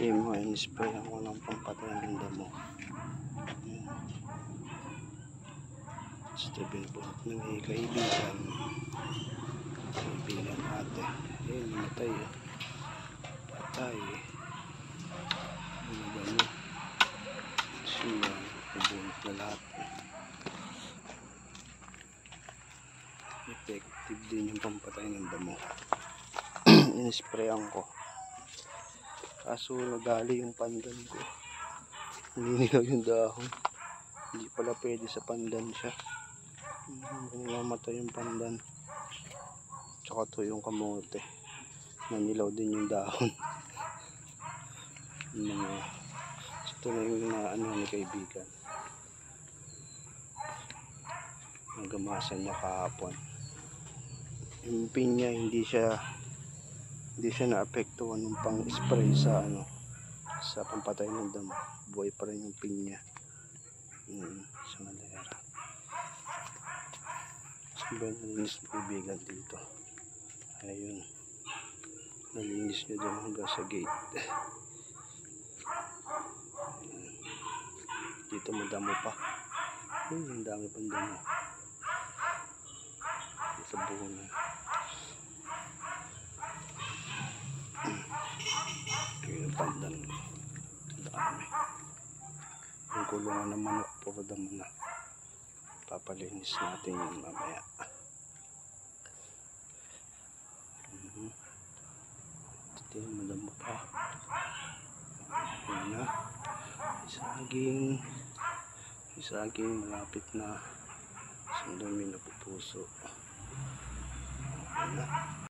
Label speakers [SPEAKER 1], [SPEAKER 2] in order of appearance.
[SPEAKER 1] team mo, in-spray ako ng pampatay ng damo. Ito binubulot ng kaibigan ate. Ayun, namatay eh. Patay eh. Ano ba mo? Siya, nabunot na lahat. Effective din yung pampatay ng damo. In-sprayan ko. Kaso nagali yung pandan ko. Naninilaw yung dahon. Hindi pala pwede sa pandan siya. Mamatay yung pandan. Tsaka to yung kamote. Nanilaw din yung dahon. Ito na yung ano ni kaibigan. Nagamasan niya kahapon. Yung pinya hindi siya naapektuhan ng pang-spray sa sa pampatay ng damo. Buhay pa rin yung pinya. Sa malera. Sobrang nalinis ng kaibigan dito. Ayun. Nalinis niya dyan hanggang sa gate. Dito madamo pa. Ang dami pang damo. Dito buo na. Yung pandan ko. Dami. Yung kulungan ng manok puro damo na. Papalinis natin yun mamaya. Ito yung madamo pa. Ayan na. Isaging malapit na. Isang dami na pupuso. Ayan na.